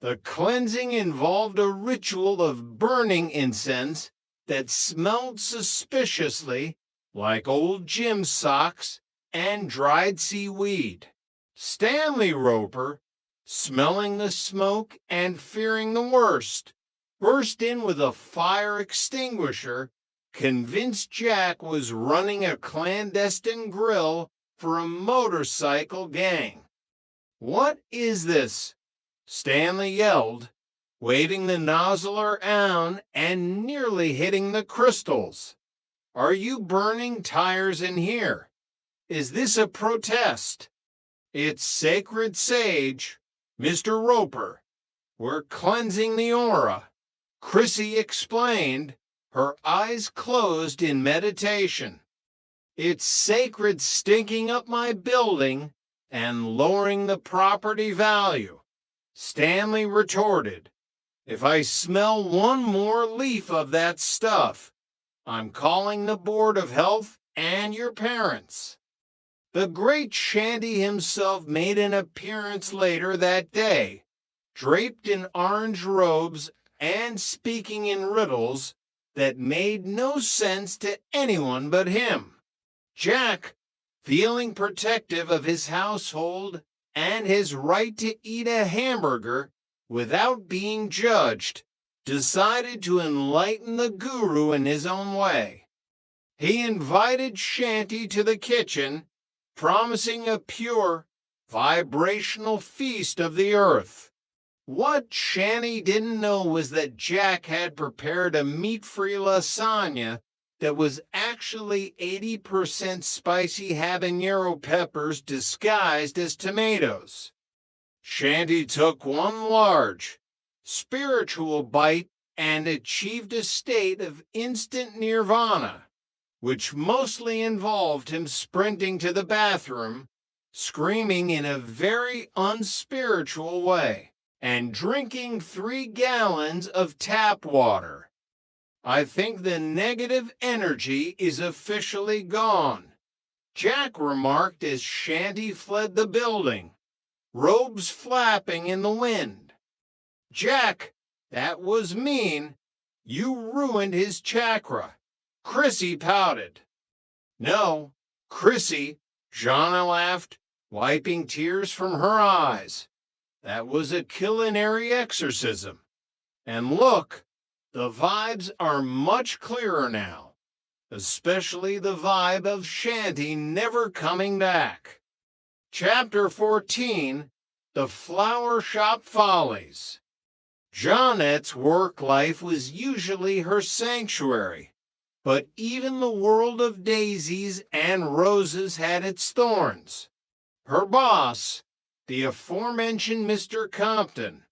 The cleansing involved a ritual of burning incense that smelled suspiciously like old Jim's socks and dried seaweed. Stanley Roper, smelling the smoke and fearing the worst, burst in with a fire extinguisher, convinced Jack was running a clandestine grill for a motorcycle gang. "What is this?" Stanley yelled, waving the nozzle around and nearly hitting the crystals. "Are you burning tires in here? Is this a protest?" "It's sacred sage, Mr. Roper. We're cleansing the aura," Chrissy explained, her eyes closed in meditation. "It's sacred stinking up my building and lowering the property value," Stanley retorted. "If I smell one more leaf of that stuff, I'm calling the Board of Health and your parents." The great Shanty himself made an appearance later that day, draped in orange robes and speaking in riddles that made no sense to anyone but him. Jack, feeling protective of his household and his right to eat a hamburger without being judged, decided to enlighten the guru in his own way. He invited Shanty to the kitchen, promising a pure, vibrational feast of the earth. What Shanty didn't know was that Jack had prepared a meat-free lasagna that was actually 80% spicy habanero peppers disguised as tomatoes. Shanty took one large, spiritual bite and achieved a state of instant nirvana, which mostly involved him sprinting to the bathroom, screaming in a very unspiritual way, and drinking 3 gallons of tap water. "I think the negative energy is officially gone," Jack remarked as Shanty fled the building, robes flapping in the wind. "Jack, that was mean. You ruined his chakra," Chrissy pouted. "No, Chrissy," Jana laughed, wiping tears from her eyes. "That was a culinary exorcism. And look, the vibes are much clearer now, especially the vibe of Shanty never coming back." Chapter 14, The Flower Shop Follies. Jeanette's work life was usually her sanctuary, but even the world of daisies and roses had its thorns. Her boss, the aforementioned Mr. Compton,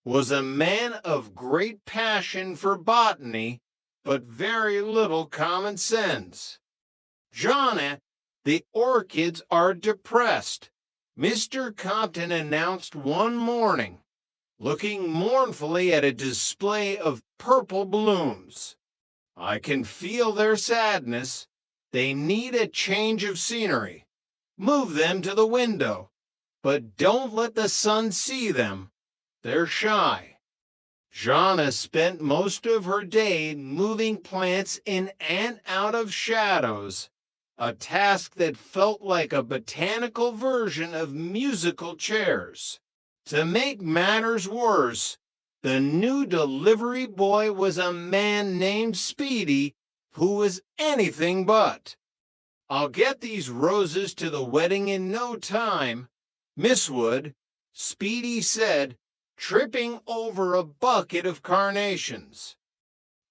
was a man of great passion for botany, but very little common sense. "Jeanette, the orchids are depressed," Mr. Compton announced one morning, looking mournfully at a display of purple blooms. "I can feel their sadness. They need a change of scenery. Move them to the window, but don't let the sun see them. They're shy." Jana spent most of her day moving plants in and out of shadows, a task that felt like a botanical version of musical chairs. To make matters worse, the new delivery boy was a man named Speedy, who was anything but. "I'll get these roses to the wedding in no time, Miss Wood," Speedy said, tripping over a bucket of carnations.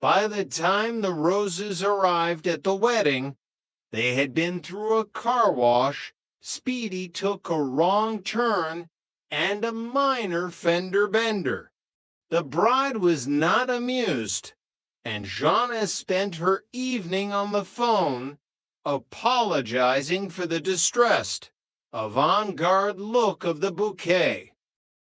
By the time the roses arrived at the wedding, they had been through a car wash. Speedy took a wrong turn and a minor fender bender. The bride was not amused, and Jana spent her evening on the phone, apologizing for the distressed, avant-garde look of the bouquet.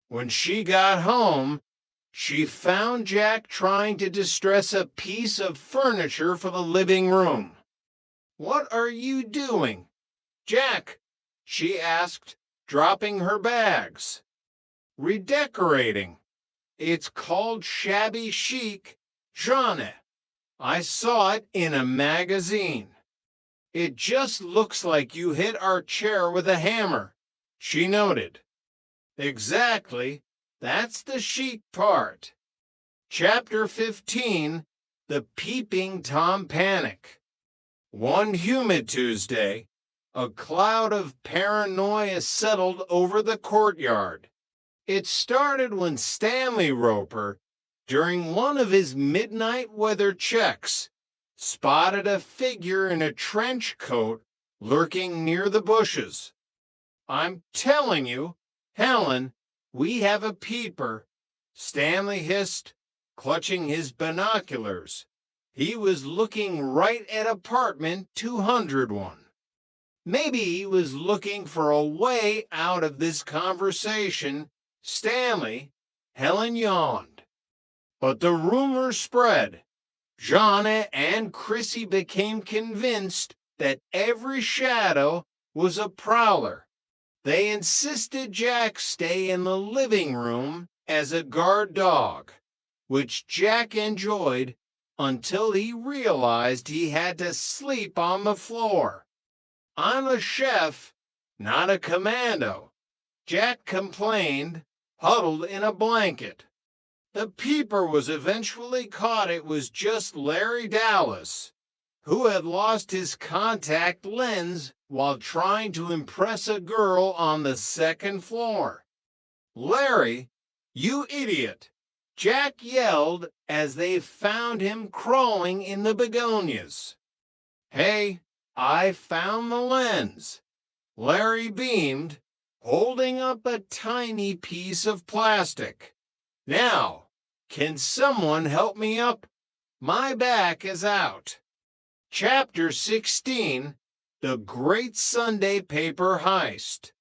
When she got home, she found Jack trying to distress a piece of furniture for the living room. "What are you doing, Jack?" she asked, dropping her bags. "Redecorating," It's called shabby chic, Jeanne. I saw it in a magazine. It just looks like you hit our chair with a hammer, she noted. Exactly. That's the chic part. Chapter 15, The Peeping Tom Panic. One humid Tuesday, a cloud of paranoia settled over the courtyard. It started when Stanley Roper, during one of his midnight weather checks, spotted a figure in a trench coat lurking near the bushes. I'm telling you, Helen, we have a peeper, Stanley hissed, clutching his binoculars. He was looking right at apartment 201. Maybe he was looking for a way out of this conversation, Stanley, Helen yawned. But the rumor spread. Jana and Chrissy became convinced that every shadow was a prowler. They insisted Jack stay in the living room as a guard dog, which Jack enjoyed until he realized he had to sleep on the floor. I'm a chef, not a commando, Jack complained, huddled in a blanket. The peeper was eventually caught. It was just Larry Dallas, who had lost his contact lens while trying to impress a girl on the second floor. Larry, you idiot! Jack yelled as they found him crawling in the begonias. Hey, I found the lens. Larry beamed, holding up a tiny piece of plastic. Now, can someone help me up? My back is out. Chapter 16, The Great Sunday Paper Heist.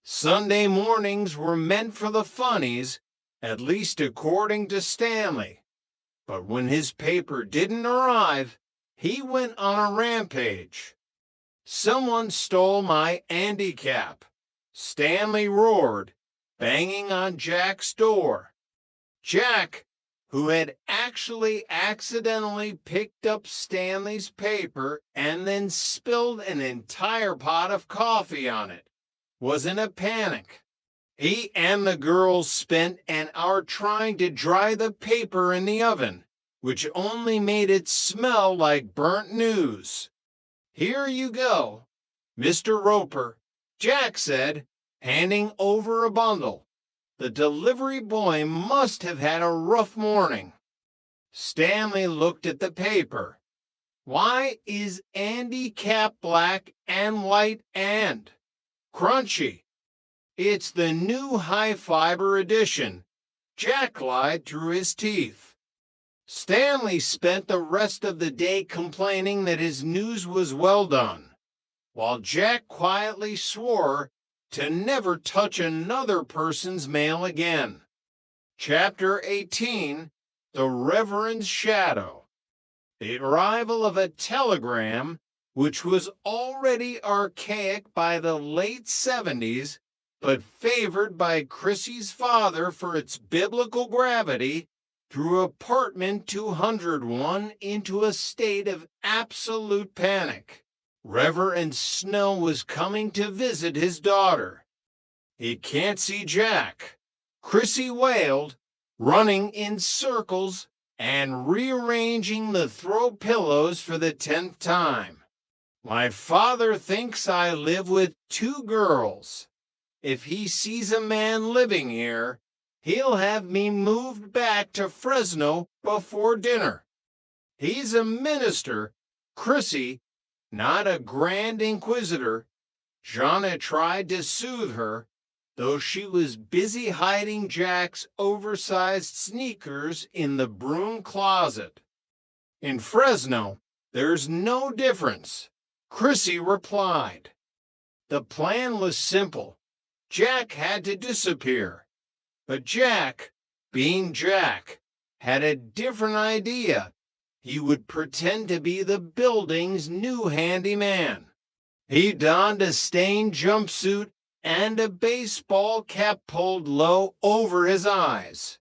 Sunday mornings were meant for the funnies, at least according to Stanley. But when his paper didn't arrive, he went on a rampage. Someone stole my Andy cap, Stanley roared, banging on Jack's door. Jack, who had actually accidentally picked up Stanley's paper and then spilled an entire pot of coffee on it, was in a panic. He and the girls spent an hour trying to dry the paper in the oven, which only made it smell like burnt news. Here you go, Mr. Roper, Jack said, handing over a bundle. The delivery boy must have had a rough morning. Stanley looked at the paper. Why is Andy cap black and white and crunchy? It's the new high-fiber edition, Jack lied through his teeth. Stanley spent the rest of the day complaining that his news was well done, while Jack quietly swore to never touch another person's mail again. Chapter 18, The Reverend's Shadow. The arrival of a telegram, which was already archaic by the late 70s, but favored by Chrissy's father for its biblical gravity, threw apartment 201 into a state of absolute panic. Reverend Snow was coming to visit his daughter. He can't see Jack, Chrissy wailed, running in circles and rearranging the throw pillows for the 10th time. My father thinks I live with 2 girls. If he sees a man living here, he'll have me moved back to Fresno before dinner. He's a minister, Chrissy, not a grand inquisitor. Jana tried to soothe her, though she was busy hiding Jack's oversized sneakers in the broom closet. In Fresno, there's no difference, Chrissy replied. The plan was simple. Jack had to disappear. But Jack, being Jack, had a different idea. He would pretend to be the building's new handyman. He donned a stained jumpsuit and a baseball cap pulled low over his eyes.